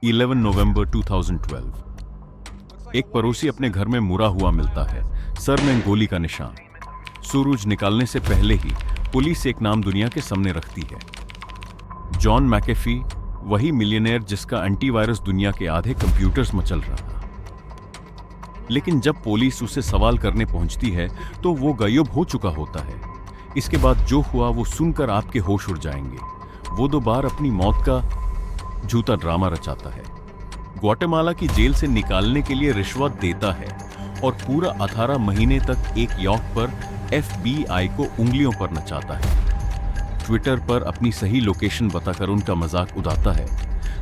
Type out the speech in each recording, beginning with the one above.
11 नवंबर 2012। एक पड़ोसी अपने घर में मुड़ा हुआ मिलता है, सर में गोली का निशान। सूरज निकालने से पहले ही पुलिस एक नाम दुनिया के सामने रखती है, जॉन मैकेफी, वही मिलियनेयर जिसका एंटीवायरस दुनिया के आधे कंप्यूटर्स में चल रहा था। लेकिन जब पुलिस उसे सवाल करने पहुंचती है तो वो गायब हो चुका होता है। इसके बाद जो हुआ वो सुनकर आपके होश उड़ जाएंगे। वो 2 बार अपनी मौत का झूठा ड्रामा रचाता है, ग्वाटेमाला की जेल से निकालने के लिए रिश्वत देता है और पूरा 18 महीने तक एक यॉक पर FBI को उंगलियों पर नचाता है। ट्विटर पर अपनी सही लोकेशन बताकर उनका मजाक उड़ाता है।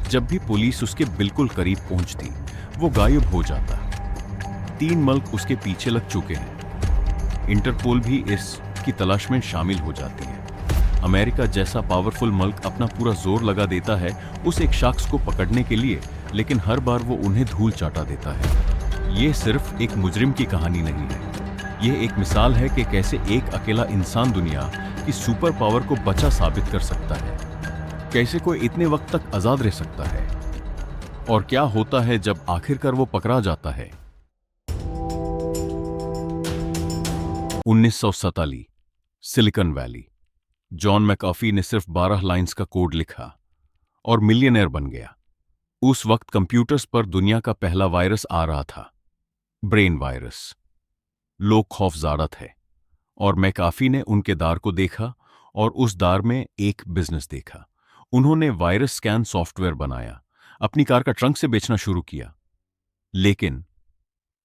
जब भी पुलिस उसके बिल्कुल करीब पहुंचती, वो गायब हो जाता। 3 मुल्क उसके पीछे लग चुके हैं। इंटरपोल भी इसकी तलाश में शामिल हो जाती है। अमेरिका जैसा पावरफुल मुल्क अपना पूरा जोर लगा देता है उस एक शख्स को पकड़ने के लिए, लेकिन हर बार वो उन्हें धूल चाटा देता है। ये सिर्फ एक मुजरिम की कहानी नहीं है, यह एक मिसाल है कि कैसे एक अकेला इंसान दुनिया की सुपर पावर को बचा साबित कर सकता है, कैसे कोई इतने वक्त तक आजाद रह सकता है, और क्या होता है जब आखिरकार वो पकड़ा जाता है। 1947, सिलिकॉन वैली। जॉन मैकाफी ने सिर्फ 12 लाइंस का कोड लिखा और मिलियनेयर बन गया। उस वक्त कंप्यूटर्स पर दुनिया का पहला वायरस आ रहा था, ब्रेन वायरस। लोग खौफज़दा थे और मैकाफी ने उनके दार को देखा और उस दार में एक बिजनेस देखा। उन्होंने वायरस स्कैन सॉफ्टवेयर बनाया, अपनी कार का ट्रंक से बेचना शुरू किया। लेकिन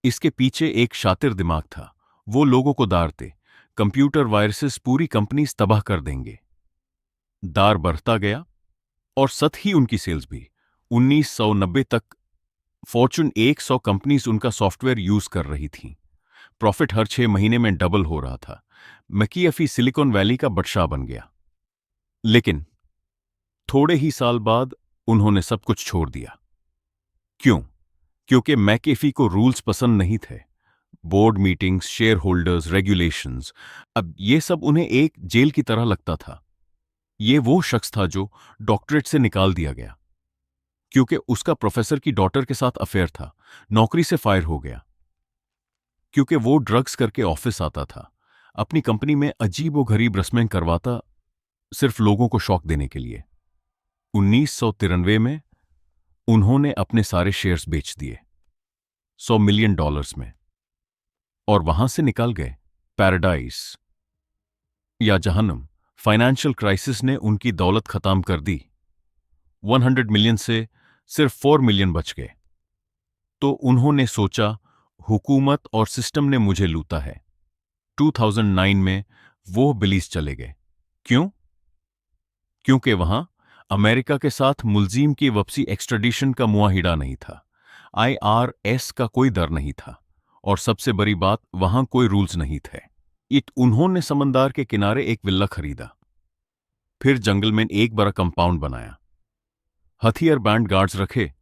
इसके पीछे एक शातिर दिमाग था। वो लोगों को दारते, कंप्यूटर वायरसेस पूरी कंपनी तबाह कर देंगे। दार बढ़ता गया और सत ही उनकी सेल्स भी। 1990 तक फॉर्चून 100 कंपनीज उनका सॉफ्टवेयर यूज कर रही थीं। प्रॉफिट हर 6 महीने में डबल हो रहा था। मैकाफी सिलिकॉन वैली का बादशाह बन गया। लेकिन थोड़े ही साल बाद उन्होंने सब कुछ छोड़ दिया। क्यों? क्योंकि मैकाफी को रूल्स पसंद नहीं थे। Board meetings, share holders, regulations, अब ये सब उन्हें एक जेल की तरह लगता था। ये वो शख्स था जो डॉक्टरेट से निकाल दिया गया क्योंकि उसका प्रोफेसर की डॉटर के साथ अफेयर था, नौकरी से फायर हो गया क्योंकि वो ड्रग्स करके ऑफिस आता था, अपनी कंपनी में अजीबोगरीब रस्में करवाता, सिर्फ लोगों को शॉक देने के लिए। 1993 में उन्होंने अपने सारे शेयर्स बेच दिए, $100 मिलियन में, और वहां से निकल गए पैराडाइज या जहन्नम। फाइनेंशियल क्राइसिस ने उनकी दौलत खत्म कर दी। 100 मिलियन से सिर्फ 4 मिलियन बच गए। तो उन्होंने सोचा, हुकूमत और सिस्टम ने मुझे लूटा है। 2009 में वो बिलीज चले गए। क्यों? क्योंकि वहां अमेरिका के साथ मुलजिम की वापसी एक्स्ट्राडिशन का मुआहिदा नहीं था, IRS का कोई डर नहीं था, और सबसे बड़ी बात, वहां कोई रूल्स नहीं थे। उन्होंने समंदर के किनारे एक विल्ला खरीदा, फिर जंगल में एक बड़ा कंपाउंड बनाया, हथियार बैंड गार्ड्स रखे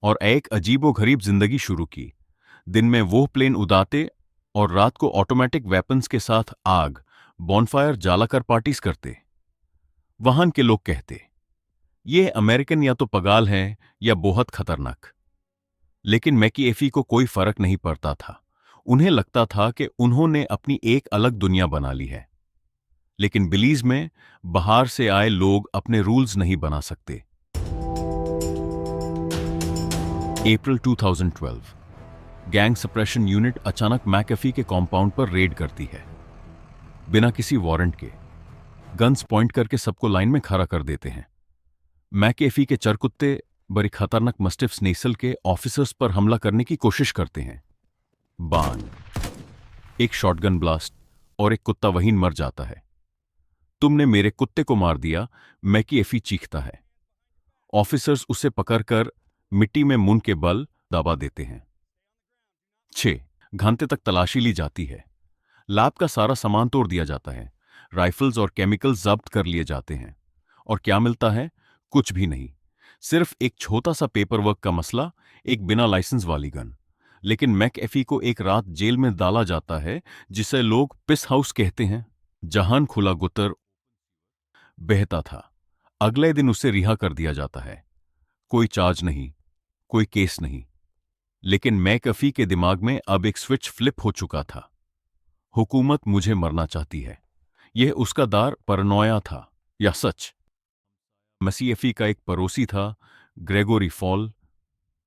और एक अजीबोगरीब जिंदगी शुरू की। दिन में वो प्लेन उड़ाते और रात को ऑटोमेटिक वेपन्स के साथ आग, बॉनफायर जलाकर पार्टीज करते। वहां के लोग कहते, ये अमेरिकन या तो पगाल हैं या बहुत खतरनाक। लेकिन मैकाफी को कोई फर्क नहीं पड़ता था। उन्हें लगता था कि उन्होंने अपनी एक अलग दुनिया बना ली है। लेकिन बिलीज में बाहर से आए लोग अपने रूल्स नहीं बना सकते। अप्रैल 2012, गैंग सप्रेशन यूनिट अचानक मैकाफी के कॉम्पाउंड पर रेड करती है। बिना किसी वारंट के गन्स पॉइंट करके सबको लाइन में खड़ा कर देते हैं। मैकाफी के चरकुत्ते बड़ी खतरनाक मस्टिफ स्नेसल के ऑफिसर्स पर हमला करने की कोशिश करते हैं। बान, एक शॉटगन ब्लास्ट और एक कुत्ता वहीं मर जाता है। तुमने मेरे कुत्ते को मार दिया, मैकाफी चीखता है। ऑफिसर्स उसे पकड़कर मिट्टी में मुंह के बल दबा देते हैं। 6 घंटे तक तलाशी ली जाती है। लैब का सारा सामान तोड़ दिया जाता है, राइफल्स और केमिकल्स जब्त कर लिए जाते हैं। और क्या मिलता है? कुछ भी नहीं, सिर्फ एक छोटा सा पेपर वर्क का मसला, एक बिना लाइसेंस वाली गन। लेकिन मैकाफी को एक रात जेल में डाला जाता है, जिसे लोग पिस हाउस कहते हैं, जहां खुला गुतर बहता था। अगले दिन उसे रिहा कर दिया जाता है। कोई चार्ज नहीं, कोई केस नहीं। लेकिन मैकअफी के दिमाग में अब एक स्विच फ्लिप हो चुका था। हुकूमत मुझे मरना चाहती है। यह उसका दार परनोया था या सच? मैकअफी का एक पड़ोसी था, ग्रेगोरी फॉल,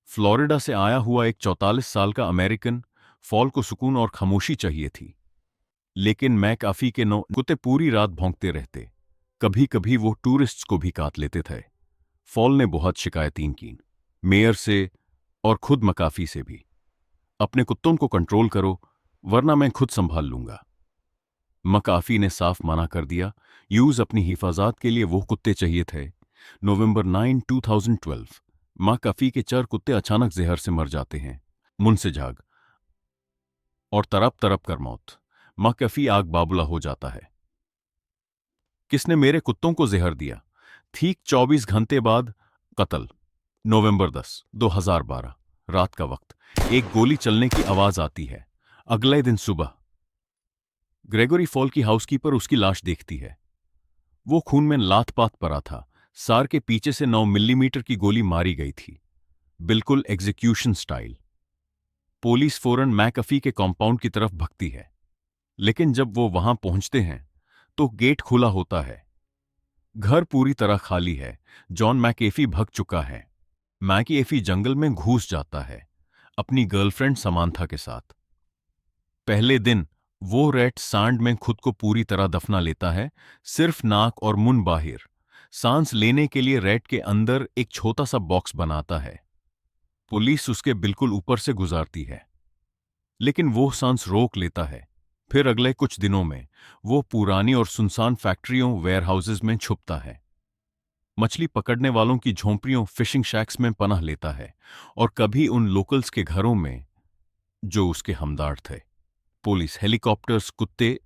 फ्लोरिडा से आया हुआ एक 44 साल का अमेरिकन। फॉल को सुकून और खामोशी चाहिए थी, लेकिन मैकअफी के नौ कुत्ते पूरी रात भौंकते रहते। कभी कभी वो टूरिस्ट्स को भी काट लेते थे। फॉल ने बहुत शिकायतें की, मेयर से और खुद मैकअफी से भी। अपने कुत्तों को कंट्रोल करो, वरना मैं खुद संभाल लूंगा। मैकअफी ने साफ मना कर दिया। यूज अपनी हिफाजत के लिए वो कुत्ते चाहिए थे। नवंबर 9, 2012 मैकअफी के 4 कुत्ते अचानक जहर से मर जाते हैं। मुंह से झाग और तरप तरप कर मौत। मैकअफी आग बाबुला हो जाता है। किसने मेरे कुत्तों को जहर दिया? ठीक 24 घंटे बाद कत्ल। नवंबर 10, 2012 रात का वक्त। एक गोली चलने की आवाज आती है। अगले दिन सुबह ग्रेगोरी फॉल की हाउसकीपर उसकी लाश देखती है। वो खून में लात-पात पड़ा था। सार के पीछे से 9 मिलीमीटर की गोली मारी गई थी, बिल्कुल एग्जीक्यूशन स्टाइल। पुलिस फौरन मैकअफी के कॉम्पाउंड की तरफ भगती है, लेकिन जब वो वहां पहुंचते हैं तो गेट खुला होता है। घर पूरी तरह खाली है। जॉन मैकअफी भग चुका है। मैकअफी जंगल में घुस जाता है, अपनी गर्लफ्रेंड समांथा के साथ। पहले दिन वो रेड सांड में खुद को पूरी तरह दफना लेता है, सिर्फ नाक और मुंह बाहर। सांस लेने के लिए रेड के अंदर एक छोटा सा बॉक्स बनाता है। पुलिस उसके बिल्कुल ऊपर से गुजारती है, लेकिन वो सांस रोक लेता है। फिर अगले कुछ दिनों में वो पुरानी और सुनसान फैक्ट्रियों, वेयरहाउसेज में छुपता है। मछली पकड़ने वालों की झोंपड़ियों, फिशिंग शैक्स में पनाह लेता है, और कभी उन लोकल्स के घरों में जो उसके हमदर्द थे। पुलिस, हेलीकॉप्टर्स, कुत्ते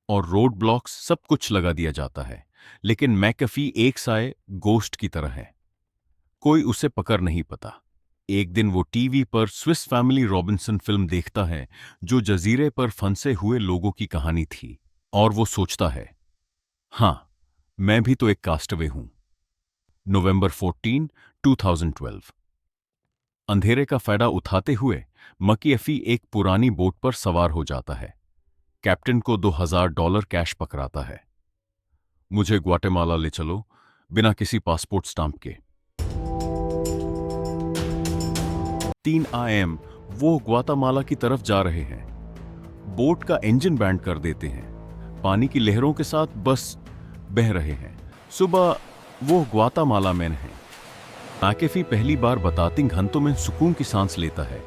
और रोड ब्लॉक्स, सब कुछ लगा दिया जाता है, लेकिन मैकअफी एक साए गोस्ट की तरह है। कोई उसे पकड़ नहीं पाता। एक दिन वो टीवी पर स्विस फैमिली रॉबिन्सन फिल्म देखता है, जो जजीरे पर फंसे हुए लोगों की कहानी थी, और वो सोचता है, हां, मैं भी तो एक कास्टवे हूं। नवंबर 14, 2012 अंधेरे का फायदा उठाते हुए मैकअफी एक पुरानी बोट पर सवार हो जाता है। कैप्टन को $2000 कैश पकड़ाता है। मुझे ग्वाटेमाला ले चलो, बिना किसी पासपोर्ट स्टाम्प के। 3 AM वो ग्वाटेमाला की तरफ जा रहे हैं। बोट का इंजन बैंड कर देते हैं। पानी की लहरों के साथ बस बह रहे हैं। सुबह वो ग्वाटेमाला में हैं। मैकअफी पहली बार बताती घंटों में सुकून की सांस लेता है।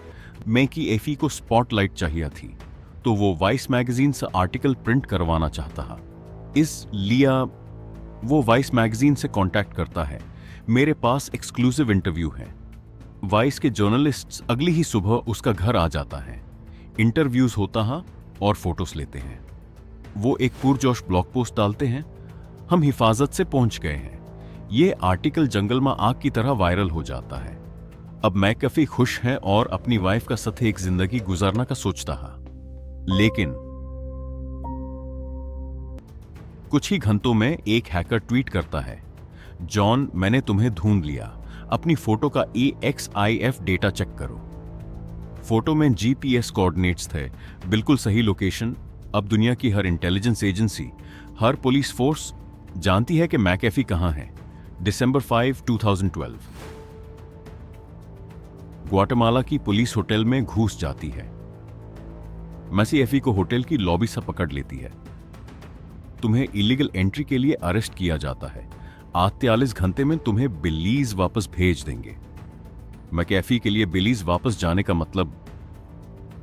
मैकअफी को स्पॉटलाइट चाहिए थी, तो वो वाइस मैगजीन से आर्टिकल प्रिंट करवाना चाहता था। इसलिए वो वाइस मैगजीन से कांटेक्ट करता है। मेरे पास एक्सक्लूसिव इंटरव्यू है। वाइस के जर्नलिस्ट्स अगली ही सुबह उसका घर आ जाता है। इंटरव्यूज होता है और फोटोस लेते हैं। वो एक पुरजोश ब्लॉग पोस्ट डालते हैं, हम हिफाजत से पहुंच गए हैं। ये आर्टिकल जंगल में आग की तरह वायरल हो जाता है। अब मैकअफी खुश है और अपनी वाइफ का साथ एक जिंदगी गुजारना का सोचता है। लेकिन कुछ ही घंटों में एक हैकर ट्वीट करता है, जॉन, मैंने तुम्हें ढूंढ लिया। अपनी फोटो का EXIF डेटा चेक करो। फोटो में GPS कोऑर्डिनेट्स थे, बिल्कुल सही लोकेशन। अब दुनिया की हर इंटेलिजेंस एजेंसी, हर पुलिस फोर्स जानती है कि मैकअफी कहां है। दिसंबर 5, 2012 ग्वाटेमाला की पुलिस होटल में घुस जाती है। मैकअफी को होटल की लॉबी से पकड़ लेती है। तुम्हें इलीगल एंट्री के लिए अरेस्ट किया जाता है। 48 घंटे में तुम्हें बिलीज वापस भेज देंगे। मैकअफी के लिए बिलीज वापस जाने का मतलब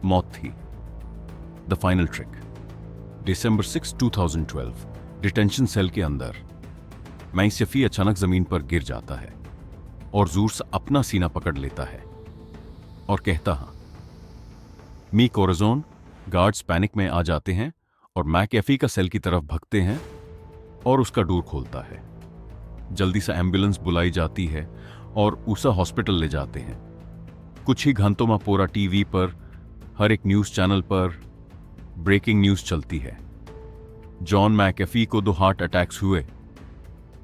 मौत थी। The final trick. दिसंबर 6, 2012 डिटेंशन सेल के अंदर मैकअफी अचानक जमीन पर गिर जाता है और जोर से अपना सीना पकड़ लेता है और कहता है, मी कोराजोन। गार्ड्स पैनिक में आ जाते हैं और मैकअफी का सेल की तरफ भगते हैं और उसका डोर खोलता है। जल्दी से एम्बुलेंस बुलाई जाती है और उसे हॉस्पिटल ले जाते हैं। कुछ ही घंटों में पूरा टीवी पर, हर एक न्यूज चैनल पर ब्रेकिंग न्यूज चलती है। जॉन मैकअफी को 2 हार्ट अटैक्स हुए।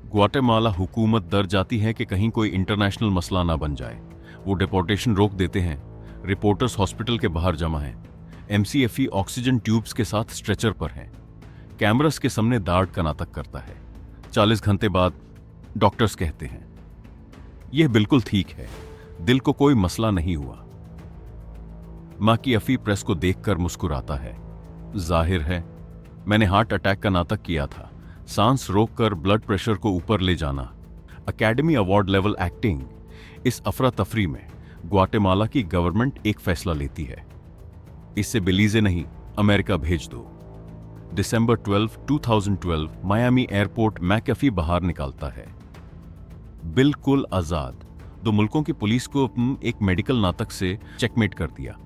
ग्वाटेमाला हुकूमत डर जाती है कि कहीं कोई इंटरनेशनल मसला ना बन जाए। वो डिपोर्टेशन रोक देते हैं। रिपोर्टर्स हॉस्पिटल के बाहर जमा हैं। एमसीएफई ऑक्सीजन ट्यूब्स के साथ स्ट्रेचर पर हैं। कैमरास के सामने दाढ़ का नाटक करता है। 40 घंटे बाद डॉक्टर्स कहते हैं यह बिल्कुल ठीक है, दिल को कोई मसला नहीं हुआ। मां की अफी प्रेस को देखकर मुस्कुराता है। जाहिर है मैंने हार्ट अटैक का नाटक किया था, सांस रोककर ब्लड प्रेशर को ऊपर ले जाना। Academy award level acting. इस अफरा तफरी में ग्वाटेमाला की गवर्नमेंट एक फैसला लेती है, इससे बेलीजे नहीं, अमेरिका भेज दो। दिसंबर 12, 2012 मायामी एयरपोर्ट मैकअफी बाहर निकालता है, बिल्कुल आजाद। दो मुल्कों की पुलिस को एक मेडिकल नाटक से चेकमेट कर दिया।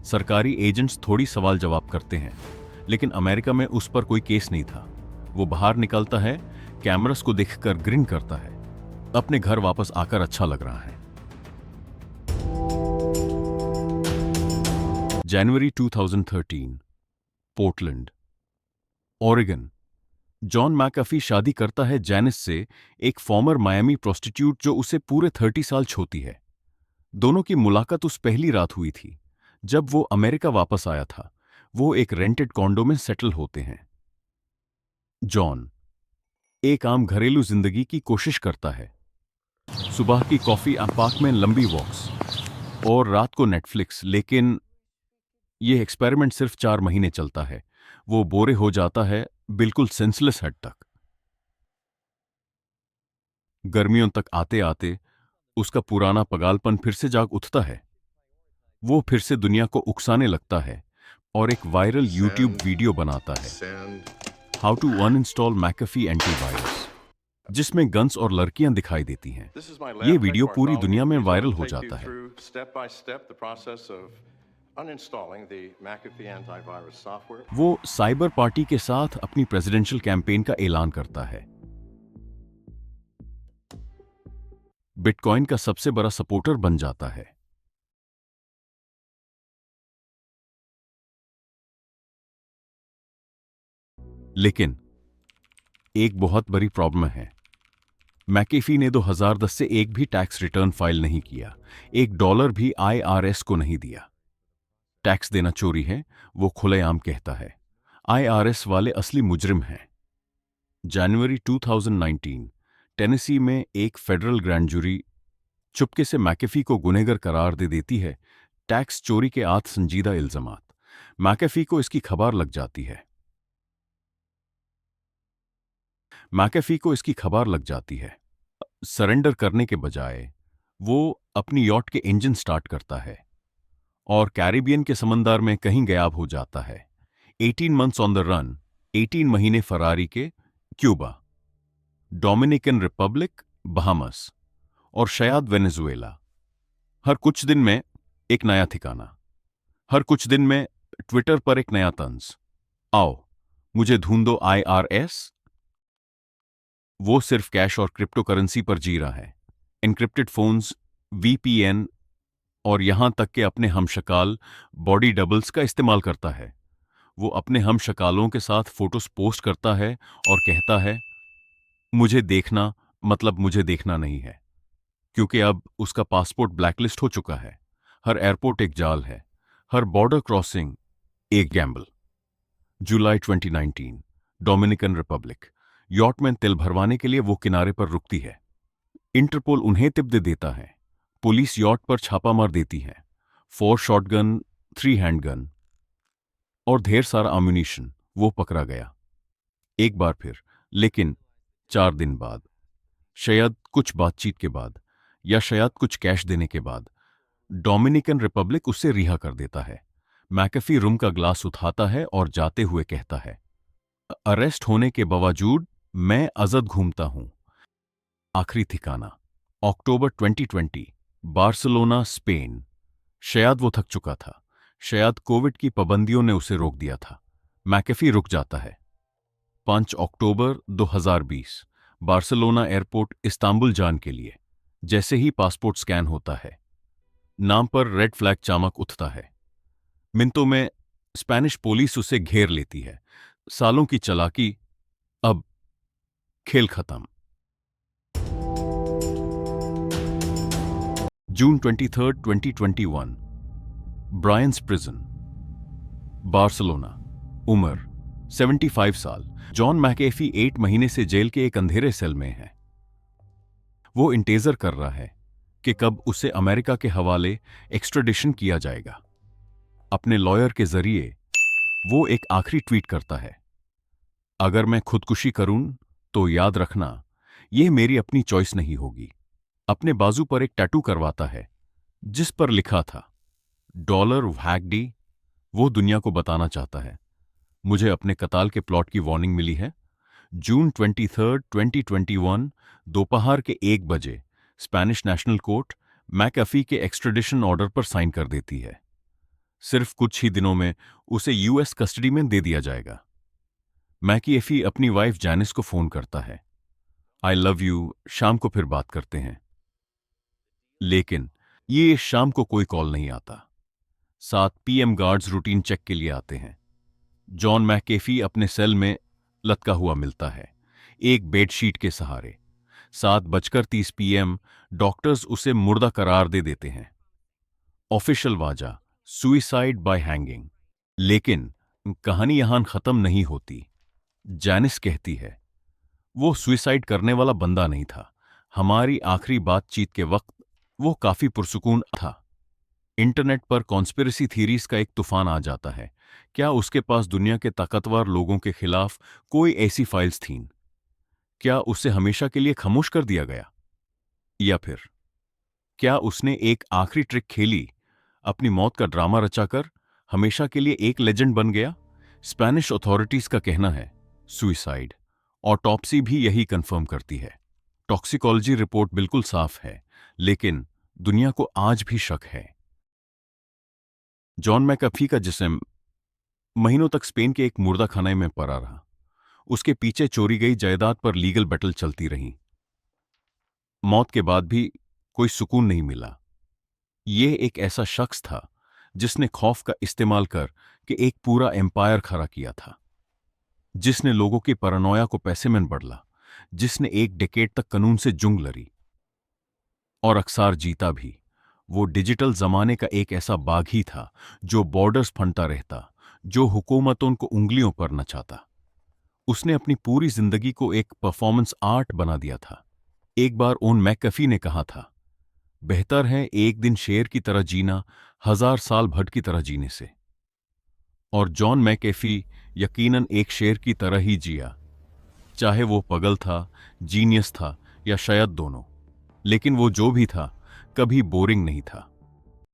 सरकारी एजेंट्स थोड़ी सवाल जवाब करते हैं, लेकिन अमेरिका में उस पर कोई केस नहीं था। वो बाहर निकलता है, कैमरास को देखकर ग्रिन करता है। अपने घर वापस आकर अच्छा लग रहा है। जनवरी 2013 पोर्टलैंड, ओरेगन। जॉन मैकअफी शादी करता है जैनिस से, एक फॉर्मर मायामी प्रोस्टिट्यूट जो उसे पूरे 30 साल छोटी है। दोनों की मुलाकात उस पहली रात हुई थी जब वो अमेरिका वापस आया था। वो एक रेंटेड कॉन्डो में सेटल होते हैं। जॉन एक आम घरेलू जिंदगी की कोशिश करता है। सुबह की कॉफी, पार्क में लंबी वॉक्स और रात को नेटफ्लिक्स। लेकिन यह एक्सपेरिमेंट सिर्फ 4 महीने चलता है। वो बोरे हो जाता है, बिल्कुल सेंसलेस हद तक। गर्मियों तक आते आते उसका पुराना पगालपन फिर से जाग उठता है। वो फिर से दुनिया को उकसाने लगता है और एक वायरल यूट्यूब वीडियो बनाता है, हाउ टू अनइंस्टॉल मैकअफी एंटीवायरस, जिसमें गन्स और लड़कियां दिखाई देती हैं। ये वीडियो पूरी दुनिया में वायरल हो जाता है। वो साइबर पार्टी के साथ अपनी प्रेसिडेंशियल कैंपेन का ऐलान करता है। बिटकॉइन का सबसे बड़ा सपोर्टर बन जाता है। लेकिन एक बहुत बड़ी प्रॉब्लम है। मैकेफी ने 2010 से एक भी टैक्स रिटर्न फाइल नहीं किया, $1 भी आईआरएस को नहीं दिया। टैक्स देना चोरी है, वो खुलेआम कहता है। आईआरएस वाले असली मुजरिम हैं। जनवरी 2019 टेनेसी में एक फेडरल ग्रैंड जूरी चुपके से मैकेफी को गुनहगार करार दे देती है, टैक्स चोरी के 8 संजीदा इल्जामात। मैकेफी को इसकी खबर लग जाती है। सरेंडर करने के बजाय वो अपनी यॉट के इंजन स्टार्ट करता है और कैरिबियन के समंदर में कहीं गायब हो जाता है। 18 months ऑन द रन, 18 महीने फरारी के, क्यूबा, डोमिनिकन रिपब्लिक, बहामस और शायद वेनेजुएला। हर कुछ दिन में एक नया ठिकाना, हर कुछ दिन में ट्विटर पर एक नया तंज, आओ मुझे ढूंढो आईआरएस। वो सिर्फ कैश और क्रिप्टो करेंसी पर जी रहा है। एन्क्रिप्टेड फोन्स, वीपीएन और यहां तक कि अपने हमशकाल बॉडी डबल्स का इस्तेमाल करता है। वो अपने हमशकालों के साथ फोटोज पोस्ट करता है और कहता है मुझे देखना, मतलब मुझे देखना नहीं है, क्योंकि अब उसका पासपोर्ट ब्लैकलिस्ट हो चुका है। हर एयरपोर्ट एक जाल है, हर बॉर्डर क्रॉसिंग एक गैम्बल। जुलाई 2019 डोमिनिकन रिपब्लिक, यॉट में तेल भरवाने के लिए वो किनारे पर रुकती है। इंटरपोल उन्हें टिप दे देता है। पुलिस यॉट पर छापा मार देती है। 4 शॉटगन, 3 हैंडगन और ढेर सारा अम्यूनिशन। वो पकड़ा गया एक बार फिर, लेकिन 4 दिन बाद, शायद कुछ बातचीत के बाद या शायद कुछ कैश देने के बाद, डोमिनिकन रिपब्लिक उसे रिहा कर देता है। मैकेफी रूम का ग्लास उठाता है और जाते हुए कहता है, अरेस्ट होने के बावजूद मैं आजाद घूमता हूं। आखिरी ठिकाना अक्टूबर 2020, बार्सिलोना, स्पेन। शायद वो थक चुका था, शायद कोविड की पाबंदियों ने उसे रोक दिया था। मैकेफी रुक जाता है। 5 अक्टूबर 2020 बार्सिलोना एयरपोर्ट, इस्तांबुल जान के लिए। जैसे ही पासपोर्ट स्कैन होता है, नाम पर रेड फ्लैग चमक उठता है। मिनटों में स्पेनिश पुलिस उसे घेर लेती है। सालों की चालाकी, अब खेल खत्म। जून 23, 2021 ब्रायंस प्रिजन, बार्सिलोना। उम्र 75 साल। जॉन मैकेफी 8 महीने से जेल के एक अंधेरे सेल में है। वो इंतजार कर रहा है कि कब उसे अमेरिका के हवाले एक्स्ट्राडिशन किया जाएगा। अपने लॉयर के जरिए वो एक आखिरी ट्वीट करता है, अगर मैं खुदकुशी करूं तो याद रखना यह मेरी अपनी चॉइस नहीं होगी। अपने बाजू पर एक टैटू करवाता है जिस पर लिखा था डॉलर वैगडी। वो दुनिया को बताना चाहता है, मुझे अपने कताल के प्लॉट की वार्निंग मिली है। जून 23, 2021 दोपहर के 1 बजे स्पेनिश नेशनल कोर्ट मैकअफी के एक्स्ट्राडिशन ऑर्डर पर साइन कर देती है। सिर्फ कुछ ही दिनों में उसे यूएस कस्टडी में दे दिया जाएगा। मैकअफी अपनी वाइफ जैनिस को फोन करता है, आई लव यू, शाम को फिर बात करते हैं। लेकिन ये शाम को कोई कॉल नहीं आता। 7 PM गार्ड्स रूटीन चेक के लिए आते हैं। जॉन मैकेफी अपने सेल में लटका हुआ मिलता है, एक बेडशीट के सहारे। 7:30 PM डॉक्टर्स उसे मुर्दा करार दे देते हैं। ऑफिशियल वाजा सुइसाइड बाय हैंगिंग। लेकिन कहानी यहां खत्म नहीं होती। जैनिस कहती है, वो सुइसाइड करने वाला बंदा नहीं था। हमारी आखिरी बातचीत के वक्त वो काफी पुरसुकून था। इंटरनेट पर कॉन्स्पिरेसी थीरीज का एक तूफान आ जाता है। क्या उसके पास दुनिया के ताकतवर लोगों के खिलाफ कोई ऐसी फाइल्स थीं? क्या उसे हमेशा के लिए खामोश कर दिया गया? या फिर क्या उसने एक आखिरी ट्रिक खेली, अपनी मौत का ड्रामा रचाकर हमेशा के लिए एक लेजेंड बन गया? स्पेनिश अथॉरिटीज का कहना है सुइसाइड। ऑटोप्सी भी यही कंफर्म करती है। टॉक्सिकोलॉजी रिपोर्ट बिल्कुल साफ है, लेकिन दुनिया को आज भी शक है। जॉन मैकअफी का जिस्म महीनों तक स्पेन के एक मुर्दा खाने में पड़ा रहा। उसके पीछे चोरी गई जायदाद पर लीगल बैटल चलती रही। मौत के बाद भी कोई सुकून नहीं मिला। यह एक ऐसा शख्स था जिसने खौफ का इस्तेमाल कर के एक पूरा एम्पायर खड़ा किया था, जिसने लोगों की पैरानोया को पैसे में बदला, जिसने एक डेकेड तक कानून से जंग लड़ी और अक्सर जीता भी। वो डिजिटल जमाने का एक ऐसा बाघ ही था जो बॉर्डर्स फंडता रहता, जो हुकूमतों को उंगलियों पर नचाता। उसने अपनी पूरी जिंदगी को एक परफॉर्मेंस आर्ट बना दिया था। एक बार ओन मैकअफी ने कहा था, बेहतर है एक दिन शेर की तरह जीना 1000 साल भट की तरह जीने से। और जॉन मैकअफी यकीनन एक शेर की तरह ही जिया, चाहे वो पगल था, जीनियस था या शायद दोनों। लेकिन वो जो भी था, कभी बोरिंग नहीं था।